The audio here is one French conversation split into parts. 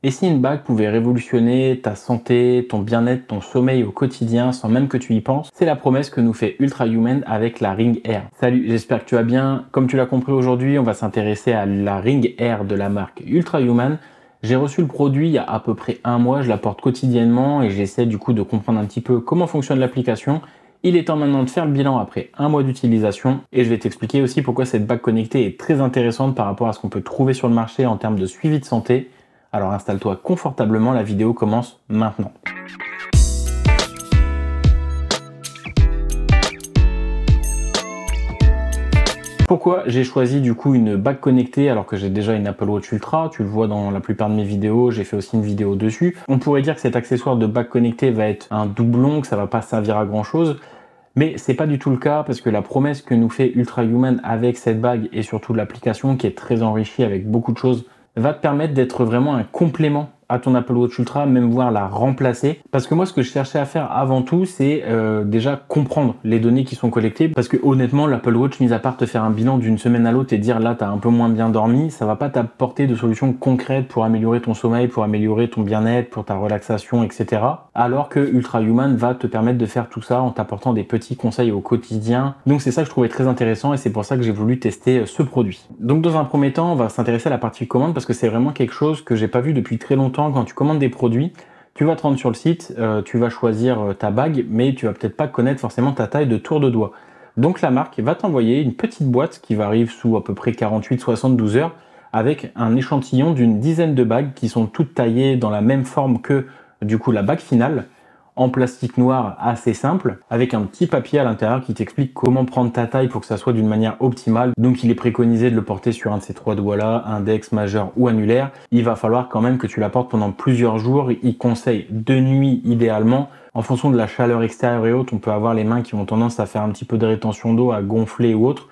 Et si une bague pouvait révolutionner ta santé, ton bien-être, ton sommeil au quotidien sans même que tu y penses, c'est la promesse que nous fait Ultra Human avec la Ring Air. Salut, j'espère que tu vas bien. Comme tu l'as compris aujourd'hui, on va s'intéresser à la Ring Air de la marque Ultra Human. J'ai reçu le produit il y a à peu près un mois, je la porte quotidiennement et j'essaie du coup de comprendre un petit peu comment fonctionne l'application. Il est temps maintenant de faire le bilan après un mois d'utilisation et je vais t'expliquer aussi pourquoi cette bague connectée est très intéressante par rapport à ce qu'on peut trouver sur le marché en termes de suivi de santé. Alors installe-toi confortablement, la vidéo commence maintenant. Pourquoi j'ai choisi du coup une bague connectée alors que j'ai déjà une Apple Watch Ultra? Tu le vois dans la plupart de mes vidéos, j'ai fait aussi une vidéo dessus. On pourrait dire que cet accessoire de bague connectée va être un doublon, que ça va pas servir à grand chose. Mais c'est pas du tout le cas parce que la promesse que nous fait Ultra Human avec cette bague et surtout l'application qui est très enrichie avec beaucoup de choses va te permettre d'être vraiment un complément à ton Apple Watch Ultra, même voire la remplacer. Parce que moi, ce que je cherchais à faire avant tout, c'est déjà comprendre les données qui sont collectées. Parce que honnêtement, l'Apple Watch, mis à part te faire un bilan d'une semaine à l'autre et dire là, tu as un peu moins bien dormi, ça va pas t'apporter de solutions concrètes pour améliorer ton sommeil, pour améliorer ton bien-être, pour ta relaxation, etc. Alors que Ultra Human va te permettre de faire tout ça en t'apportant des petits conseils au quotidien. Donc c'est ça que je trouvais très intéressant et c'est pour ça que j'ai voulu tester ce produit. Donc dans un premier temps, on va s'intéresser à la partie commande parce que c'est vraiment quelque chose que j'ai pas vu depuis très longtemps. Quand tu commandes des produits, tu vas te rendre sur le site, tu vas choisir ta bague, mais tu vas peut-être pas connaître forcément ta taille de tour de doigt. Donc la marque va t'envoyer une petite boîte qui va arriver sous à peu près 48-72 heures avec un échantillon d'une dizaine de bagues qui sont toutes taillées dans la même forme que du coup la bague finale, en plastique noir assez simple, avec un petit papier à l'intérieur qui t'explique comment prendre ta taille pour que ça soit d'une manière optimale. Donc il est préconisé de le porter sur un de ces trois doigts-là, index, majeur ou annulaire. Il va falloir quand même que tu la portes pendant plusieurs jours. Il conseille de nuit idéalement. En fonction de la chaleur extérieure et autres, on peut avoir les mains qui ont tendance à faire un petit peu de rétention d'eau, à gonfler ou autre.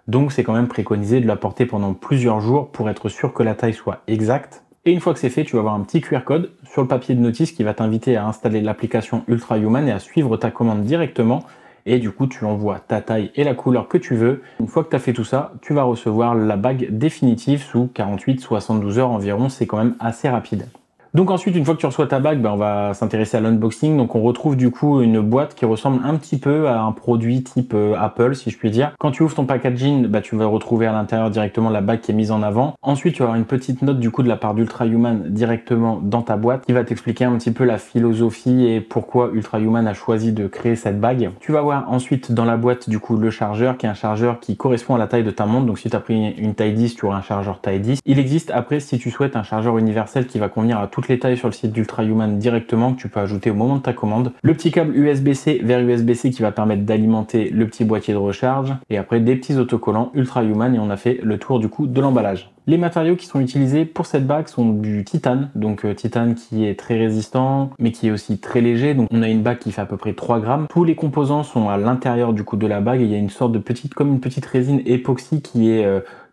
Donc c'est quand même préconisé de la porter pendant plusieurs jours pour être sûr que la taille soit exacte. Et une fois que c'est fait, tu vas avoir un petit QR code sur le papier de notice qui va t'inviter à installer l'application Ultra Human et à suivre ta commande directement. Et du coup, tu envoies ta taille et la couleur que tu veux. Une fois que tu as fait tout ça, tu vas recevoir la bague définitive sous 48-72 heures environ. C'est quand même assez rapide. Donc ensuite, une fois que tu reçois ta bague, on va s'intéresser à l'unboxing. Donc on retrouve du coup une boîte qui ressemble un petit peu à un produit type Apple, si je puis dire. Quand tu ouvres ton packaging, tu vas retrouver à l'intérieur directement la bague qui est mise en avant. Ensuite, tu vas avoir une petite note du coup de la part d'Ultra Human directement dans ta boîte qui va t'expliquer un petit peu la philosophie et pourquoi Ultra Human a choisi de créer cette bague. Tu vas voir ensuite dans la boîte du coup le chargeur qui est un chargeur qui correspond à la taille de ta montre. Donc si tu as pris une taille 10, tu auras un chargeur taille 10. Il existe après, si tu souhaites, un chargeur universel qui va convenir à toutes les tailles sur le site d'Ultra Human directement que tu peux ajouter au moment de ta commande. Le petit câble USB-C vers USB-C qui va permettre d'alimenter le petit boîtier de recharge et après des petits autocollants Ultra Human et on a fait le tour du coup de l'emballage. Les matériaux qui sont utilisés pour cette bague sont du titane, donc titane qui est très résistant mais qui est aussi très léger. Donc on a une bague qui fait à peu près 3 grammes. Tous les composants sont à l'intérieur du coup de la bague et il y a une sorte de petite, comme une petite résine époxy qui est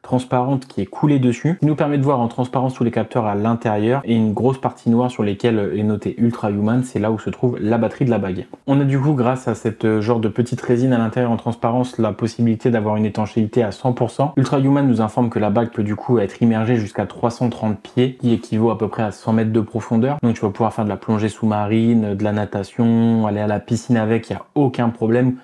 transparente qui est coulée dessus, qui nous permet de voir en transparence tous les capteurs à l'intérieur et une grosse partie noire sur lesquelles est noté Ultra Human, c'est là où se trouve la batterie de la bague. On a du coup grâce à cette genre de petite résine à l'intérieur en transparence la possibilité d'avoir une étanchéité à 100%. Ultra Human nous informe que la bague peut du coup être immergée jusqu'à 330 pieds, qui équivaut à peu près à 100 mètres de profondeur. Donc tu vas pouvoir faire de la plongée sous-marine, de la natation, aller à la piscine avec, il n'y a aucun problème,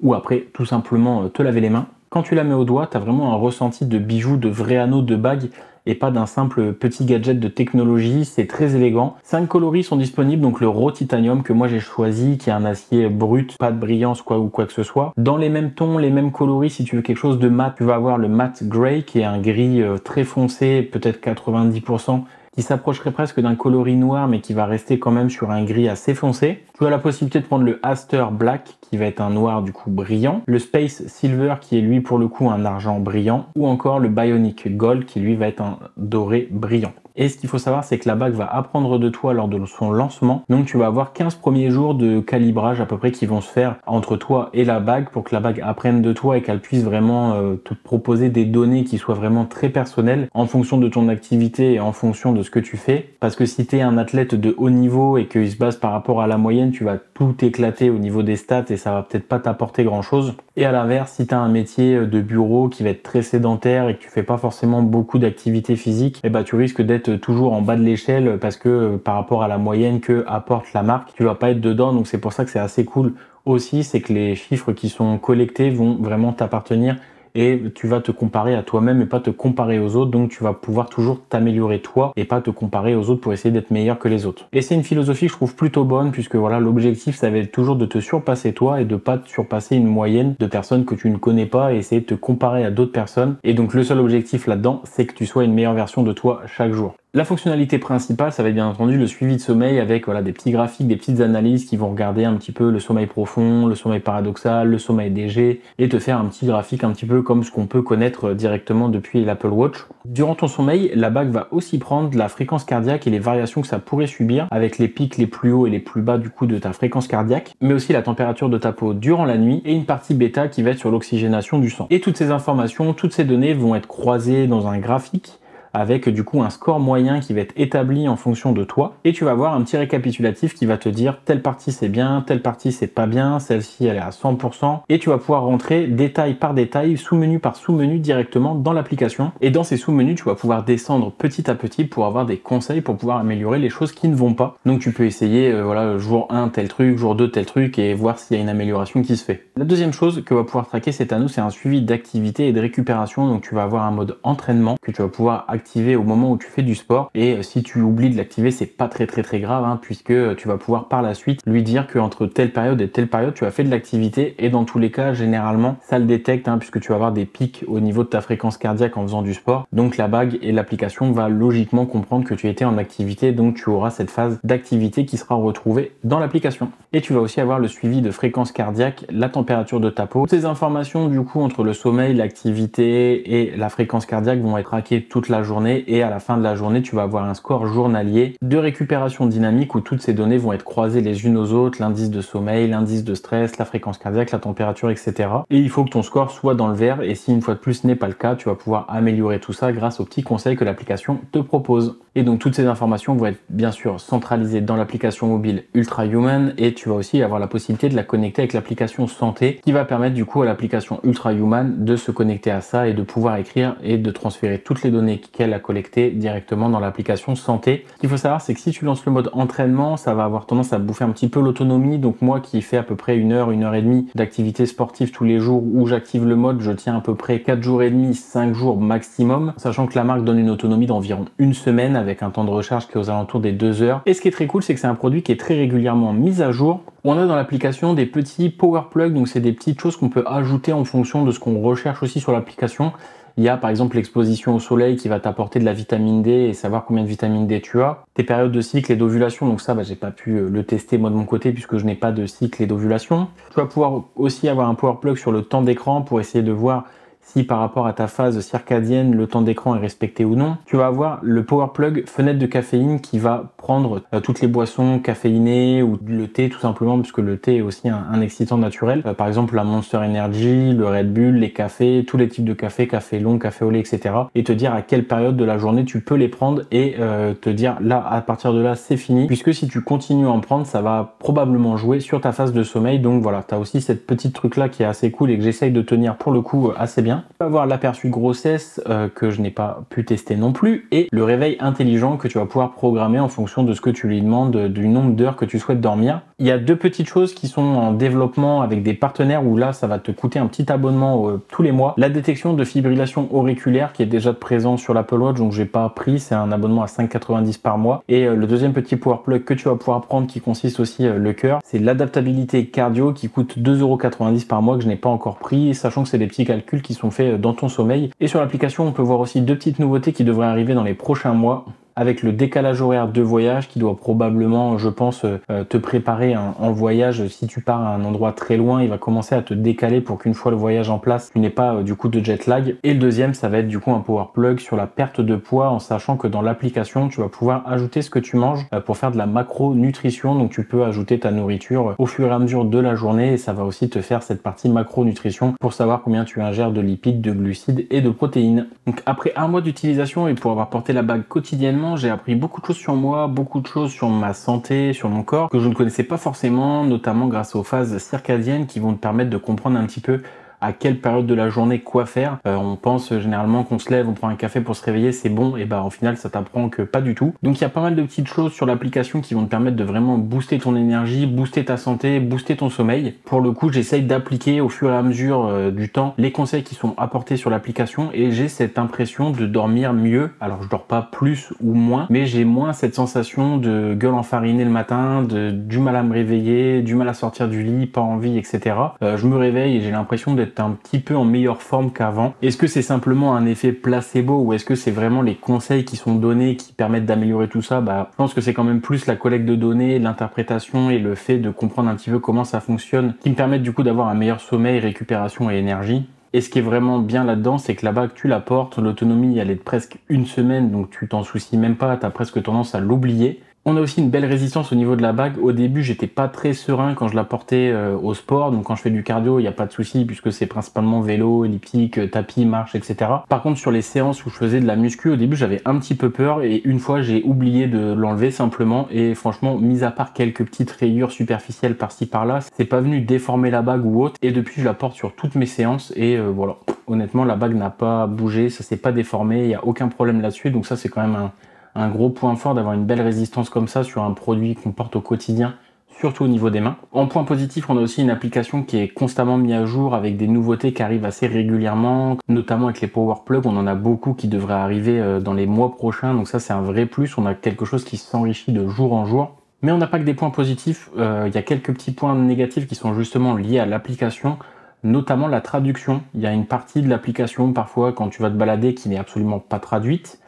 ou après tout simplement te laver les mains. Quand tu la mets au doigt, tu as vraiment un ressenti de bijou, de vrai anneau, de bague et pas d'un simple petit gadget de technologie. C'est très élégant. 5 coloris sont disponibles, donc le Raw Titanium que moi j'ai choisi, qui est un acier brut, pas de brillance ou quoi que ce soit. Dans les mêmes tons, les mêmes coloris, si tu veux quelque chose de mat, tu vas avoir le Matte Grey qui est un gris très foncé, peut-être 90%, qui s'approcherait presque d'un coloris noir mais qui va rester quand même sur un gris assez foncé. Tu as la possibilité de prendre le Aster Black qui va être un noir du coup brillant, le Space Silver qui est lui pour le coup un argent brillant, ou encore le Bionic Gold qui lui va être un doré brillant. Et ce qu'il faut savoir, c'est que la bague va apprendre de toi lors de son lancement. Donc tu vas avoir 15 premiers jours de calibrage à peu près qui vont se faire entre toi et la bague pour que la bague apprenne de toi et qu'elle puisse vraiment te proposer des données qui soient vraiment très personnelles en fonction de ton activité et en fonction de ce que tu fais. Parce que si tu es un athlète de haut niveau et qu'il se base par rapport à la moyenne, tu vas tout éclater au niveau des stats et ça va peut-être pas t'apporter grand chose. Et à l'inverse, si tu as un métier de bureau qui va être très sédentaire et que tu fais pas forcément beaucoup d'activité physique, et bah tu risques d'être toujours en bas de l'échelle parce que par rapport à la moyenne que apporte la marque, tu vas pas être dedans. Donc c'est pour ça que c'est assez cool aussi, c'est que les chiffres qui sont collectés vont vraiment t'appartenir et tu vas te comparer à toi-même et pas te comparer aux autres. Donc tu vas pouvoir toujours t'améliorer toi et pas te comparer aux autres pour essayer d'être meilleur que les autres. Et c'est une philosophie que je trouve plutôt bonne, puisque voilà, l'objectif ça va être toujours de te surpasser toi et de pas te surpasser une moyenne de personnes que tu ne connais pas et essayer de te comparer à d'autres personnes. Et donc le seul objectif là-dedans, c'est que tu sois une meilleure version de toi chaque jour. La fonctionnalité principale, ça va être bien entendu le suivi de sommeil avec voilà, des petits graphiques, des petites analyses qui vont regarder un petit peu le sommeil profond, le sommeil paradoxal, le sommeil léger et te faire un petit graphique un petit peu comme ce qu'on peut connaître directement depuis l'Apple Watch. Durant ton sommeil, la bague va aussi prendre la fréquence cardiaque et les variations que ça pourrait subir avec les pics les plus hauts et les plus bas du coup de ta fréquence cardiaque, mais aussi la température de ta peau durant la nuit et une partie bêta qui va être sur l'oxygénation du sang. Et toutes ces informations, toutes ces données vont être croisées dans un graphique avec du coup un score moyen qui va être établi en fonction de toi, et tu vas avoir un petit récapitulatif qui va te dire telle partie c'est bien, telle partie c'est pas bien, celle-ci elle est à 100%, et tu vas pouvoir rentrer détail par détail, sous-menu par sous-menu directement dans l'application, et dans ces sous-menus tu vas pouvoir descendre petit à petit pour avoir des conseils pour pouvoir améliorer les choses qui ne vont pas. Donc tu peux essayer voilà, jour 1 tel truc, jour 2 tel truc, et voir s'il y a une amélioration qui se fait. La deuxième chose que va pouvoir traquer cet anneau, c'est un suivi d'activité et de récupération. Donc tu vas avoir un mode entraînement que tu vas pouvoir activer au moment où tu fais du sport, et si tu oublies de l'activer, c'est pas très grave hein, puisque tu vas pouvoir par la suite lui dire qu'entre telle période et telle période tu as fait de l'activité, et dans tous les cas généralement ça le détecte hein, puisque tu vas avoir des pics au niveau de ta fréquence cardiaque en faisant du sport. Donc la bague et l'application va logiquement comprendre que tu étais en activité, donc tu auras cette phase d'activité qui sera retrouvée dans l'application. Et tu vas aussi avoir le suivi de fréquence cardiaque, la température de ta peau. Toutes ces informations du coup entre le sommeil, l'activité et la fréquence cardiaque vont être traquées toute la journée, et à la fin de la journée tu vas avoir un score journalier de récupération dynamique où toutes ces données vont être croisées les unes aux autres, l'indice de sommeil, l'indice de stress, la fréquence cardiaque, la température, etc. Et il faut que ton score soit dans le vert, et si une fois de plus ce n'est pas le cas, tu vas pouvoir améliorer tout ça grâce aux petits conseils que l'application te propose. Et donc toutes ces informations vont être bien sûr centralisées dans l'application mobile Ultra Human, et tu vas aussi avoir la possibilité de la connecter avec l'application santé qui va permettre du coup à l'application Ultra Human de se connecter à ça et de pouvoir écrire et de transférer toutes les données qu'elle a collectées directement dans l'application santé. Ce qu'il faut savoir, c'est que si tu lances le mode entraînement, ça va avoir tendance à bouffer un petit peu l'autonomie. Donc moi qui fais à peu près 1 heure et demie d'activité sportive tous les jours où j'active le mode, je tiens à peu près 4 jours et demi, 5 jours maximum, sachant que la marque donne une autonomie d'environ 1 semaine avec un temps de recharge qui est aux alentours des 2 heures. Et ce qui est très cool, c'est que c'est un produit qui est très régulièrement mis à jour. On a dans l'application des petits power plugs, donc c'est des petites choses qu'on peut ajouter en fonction de ce qu'on recherche aussi sur l'application. Il y a par exemple l'exposition au soleil qui va t'apporter de la vitamine D et savoir combien de vitamine D tu as. Tes périodes de cycle et d'ovulation, donc ça j'ai pas pu le tester moi de mon côté puisque je n'ai pas de cycle et d'ovulation. Tu vas pouvoir aussi avoir un power plug sur le temps d'écran pour essayer de voir si par rapport à ta phase circadienne, le temps d'écran est respecté ou non. Tu vas avoir le power plug fenêtre de caféine qui va prendre toutes les boissons caféinées ou le thé tout simplement, puisque le thé est aussi un excitant naturel. Par exemple la Monster Energy, le Red Bull, les cafés, tous les types de café, café long, café au lait, etc. Et te dire à quelle période de la journée tu peux les prendre et te dire là, à partir de là, c'est fini. Puisque si tu continues à en prendre, ça va probablement jouer sur ta phase de sommeil. Donc voilà, tu as aussi cette petite truc là qui est assez cool et que j'essaye de tenir pour le coup assez bien. Tu vas avoir l'aperçu grossesse que je n'ai pas pu tester non plus, et le réveil intelligent que tu vas pouvoir programmer en fonction de ce que tu lui demandes, du nombre d'heures que tu souhaites dormir. Il y a 2 petites choses qui sont en développement avec des partenaires où là ça va te coûter un petit abonnement tous les mois. La détection de fibrillation auriculaire qui est déjà présent sur l'Apple Watch, donc j'ai pas pris, c'est un abonnement à 5,90 par mois. Et le deuxième petit power plug que tu vas pouvoir prendre qui consiste aussi le cœur, c'est l'adaptabilité cardio qui coûte 2,90 € par mois que je n'ai pas encore pris, sachant que c'est des petits calculs qui sont faits dans ton sommeil. Et sur l'application on peut voir aussi 2 petites nouveautés qui devraient arriver dans les prochains mois, avec le décalage horaire de voyage qui doit probablement, je pense, te préparer en voyage. Si tu pars à un endroit très loin, il va commencer à te décaler pour qu'une fois le voyage en place, tu n'aies pas du coup de jet lag. Et le deuxième, ça va être du coup un power plug sur la perte de poids, en sachant que dans l'application, tu vas pouvoir ajouter ce que tu manges pour faire de la macronutrition. Donc tu peux ajouter ta nourriture au fur et à mesure de la journée, et ça va aussi te faire cette partie macronutrition pour savoir combien tu ingères de lipides, de glucides et de protéines. Donc après 1 mois d'utilisation et pour avoir porté la bague quotidiennement, j'ai appris beaucoup de choses sur moi, beaucoup de choses sur ma santé, sur mon corps, que je ne connaissais pas forcément, notamment grâce aux phases circadiennes qui vont te permettre de comprendre un petit peu à quelle période de la journée quoi faire. On pense généralement qu'on se lève, on prend un café pour se réveiller, c'est bon, et bah au final ça t'apprend que pas du tout. Donc il y a pas mal de petites choses sur l'application qui vont te permettre de vraiment booster ton énergie, booster ta santé, booster ton sommeil. Pour le coup, j'essaye d'appliquer au fur et à mesure du temps les conseils qui sont apportés sur l'application et j'ai cette impression de dormir mieux. Alors je dors pas plus ou moins, mais j'ai moins cette sensation de gueule enfarinée le matin, du mal à me réveiller, du mal à sortir du lit, pas envie, etc. Je me réveille et j'ai l'impression d'être un petit peu en meilleure forme qu'avant. Est-ce que c'est simplement un effet placebo ou est-ce que c'est vraiment les conseils qui sont donnés qui permettent d'améliorer tout ça? Je pense que c'est quand même plus la collecte de données, l'interprétation et le fait de comprendre un petit peu comment ça fonctionne qui me permettent du coup d'avoir un meilleur sommeil, récupération et énergie. Et ce qui est vraiment bien là-dedans, c'est que là-bas, tu la portes, l'autonomie elle est de presque une semaine, donc tu t'en soucies même pas, tu as presque tendance à l'oublier. On a aussi une belle résistance au niveau de la bague. Au début, j'étais pas très serein quand je la portais au sport. Donc quand je fais du cardio, il n'y a pas de souci puisque c'est principalement vélo, elliptique, tapis, marche, etc. Par contre, sur les séances où je faisais de la muscu, au début, j'avais un petit peu peur et une fois, j'ai oublié de l'enlever simplement. Et franchement, mis à part quelques petites rayures superficielles par-ci par-là, c'est pas venu déformer la bague ou autre. Et depuis, je la porte sur toutes mes séances et voilà. Honnêtement, la bague n'a pas bougé, ça s'est pas déformé, il n'y a aucun problème là-dessus. Donc ça, c'est quand même un gros point fort d'avoir une belle résistance comme ça sur un produit qu'on porte au quotidien, surtout au niveau des mains. En point positif, on a aussi une application qui est constamment mise à jour avec des nouveautés qui arrivent assez régulièrement, notamment avec les power plugs. On en a beaucoup qui devraient arriver dans les mois prochains, donc ça c'est un vrai plus. On a quelque chose qui s'enrichit de jour en jour. Mais on n'a pas que des points positifs, il y a quelques petits points négatifs qui sont justement liés à l'application, notamment la traduction. Il y a une partie de l'application parfois quand tu vas te balader qui n'est absolument pas traduite.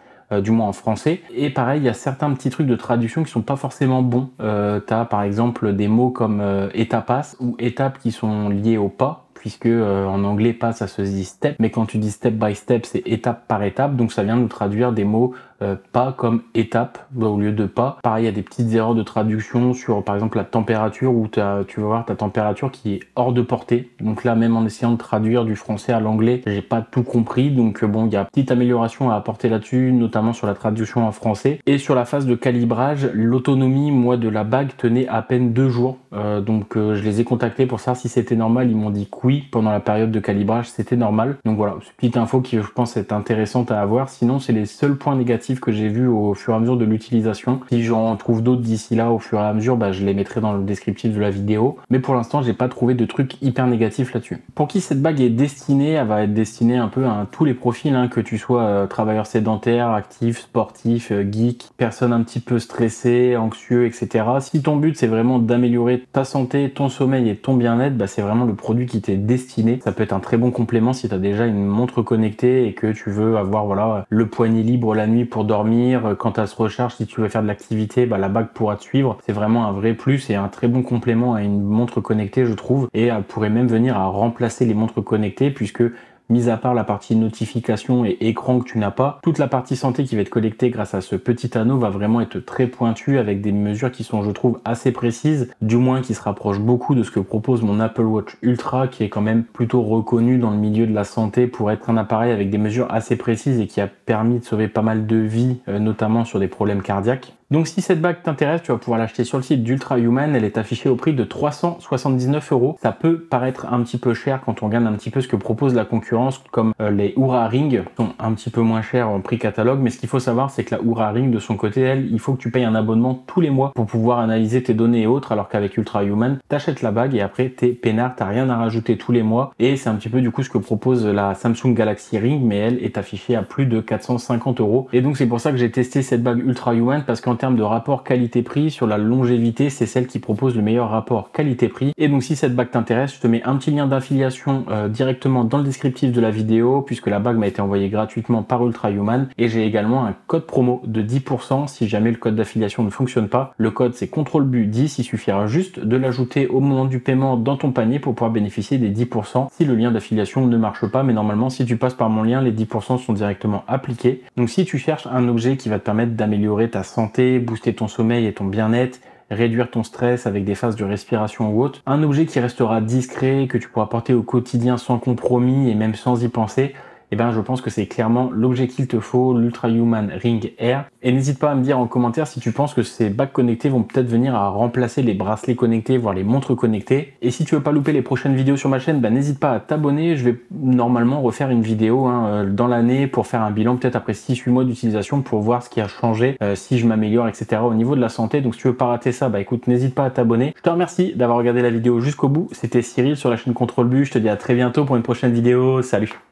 Du moins en français. Et pareil, il y a certains petits trucs de traduction qui sont pas forcément bons. T'as par exemple des mots comme étapas ou étapes qui sont liés au pas, puisque en anglais pas ça se dit step, mais quand tu dis step by step c'est étape par étape, donc ça vient nous traduire des mots pas comme étape au lieu de pas. Pareil, il y a des petites erreurs de traduction sur par exemple la température où tu vas voir ta température qui est hors de portée. Donc là, même en essayant de traduire du français à l'anglais, j'ai pas tout compris. Donc bon, il y a petite amélioration à apporter là-dessus, notamment sur la traduction en français. Et sur la phase de calibrage, l'autonomie, moi, de la bague tenait à peine 2 jours. Donc je les ai contactés pour savoir si c'était normal. Ils m'ont dit que oui, pendant la période de calibrage, c'était normal. Donc voilà, c'est une petite info qui, je pense, est intéressante à avoir. Sinon, c'est les seuls points négatifs que j'ai vu au fur et à mesure de l'utilisation. Si j'en trouve d'autres d'ici là au fur et à mesure, je les mettrai dans le descriptif de la vidéo. Mais pour l'instant, j'ai pas trouvé de trucs hyper négatifs là-dessus. Pour qui cette bague est destinée? Elle va être destinée un peu à tous les profils, que tu sois travailleur sédentaire, actif, sportif, geek, personne un petit peu stressée, anxieux, etc. Si ton but c'est vraiment d'améliorer ta santé, ton sommeil et ton bien-être, c'est vraiment le produit qui t'est destiné. Ça peut être un très bon complément si tu as déjà une montre connectée et que tu veux avoir le poignet libre la nuit pour dormir, quand elle se recharge, si tu veux faire de l'activité, la bague pourra te suivre. C'est vraiment un vrai plus et un très bon complément à une montre connectée, je trouve, et elle pourrait même venir à remplacer les montres connectées puisque mis à part la partie notification et écran que tu n'as pas, toute la partie santé qui va être collectée grâce à ce petit anneau va vraiment être très pointue avec des mesures qui sont, je trouve, assez précises, du moins qui se rapprochent beaucoup de ce que propose mon Apple Watch Ultra qui est quand même plutôt reconnu dans le milieu de la santé pour être un appareil avec des mesures assez précises et qui a permis de sauver pas mal de vies, notamment sur des problèmes cardiaques. Donc si cette bague t'intéresse, tu vas pouvoir l'acheter sur le site d'Ultra Human. Elle est affichée au prix de 379 €. Ça peut paraître un petit peu cher quand on regarde un petit peu ce que propose la concurrence, comme les Oura Ring sont un petit peu moins chers en prix catalogue. Mais ce qu'il faut savoir, c'est que la Oura Ring, de son côté, elle, il faut que tu payes un abonnement tous les mois pour pouvoir analyser tes données et autres, alors qu'avec Ultra Human, t'achètes la bague et après t'es peinard, t'as rien à rajouter tous les mois. Et c'est un petit peu du coup ce que propose la Samsung Galaxy Ring, mais elle est affichée à plus de 450 €. Et donc c'est pour ça que j'ai testé cette bague Ultra Human, parce qu'en termes de rapport qualité-prix, sur la longévité, c'est celle qui propose le meilleur rapport qualité-prix. Et donc si cette bague t'intéresse, je te mets un petit lien d'affiliation directement dans le descriptif de la vidéo, puisque la bague m'a été envoyée gratuitement par Ultra Human, et j'ai également un code promo de 10% si jamais le code d'affiliation ne fonctionne pas. Le code c'est CTRLBU10, il suffira juste de l'ajouter au moment du paiement dans ton panier pour pouvoir bénéficier des 10% si le lien d'affiliation ne marche pas. Mais normalement, si tu passes par mon lien, les 10% sont directement appliqués. Donc si tu cherches un objet qui va te permettre d'améliorer ta santé, booster ton sommeil et ton bien-être, réduire ton stress avec des phases de respiration ou autre, un objet qui restera discret, que tu pourras porter au quotidien sans compromis et même sans y penser, et ben je pense que c'est clairement l'objet qu'il te faut, l'Ultra Human Ring Air. Et n'hésite pas à me dire en commentaire si tu penses que ces bagues connectées vont peut-être venir à remplacer les bracelets connectés, voire les montres connectées. Et si tu veux pas louper les prochaines vidéos sur ma chaîne, ben n'hésite pas à t'abonner. Je vais normalement refaire une vidéo dans l'année pour faire un bilan peut-être après 6-8 mois d'utilisation pour voir ce qui a changé, si je m'améliore, etc. au niveau de la santé. Donc si tu veux pas rater ça, bah écoute, n'hésite pas à t'abonner. Je te remercie d'avoir regardé la vidéo jusqu'au bout. C'était Cyril sur la chaîne Contrôle Bu. Je te dis à très bientôt pour une prochaine vidéo. Salut!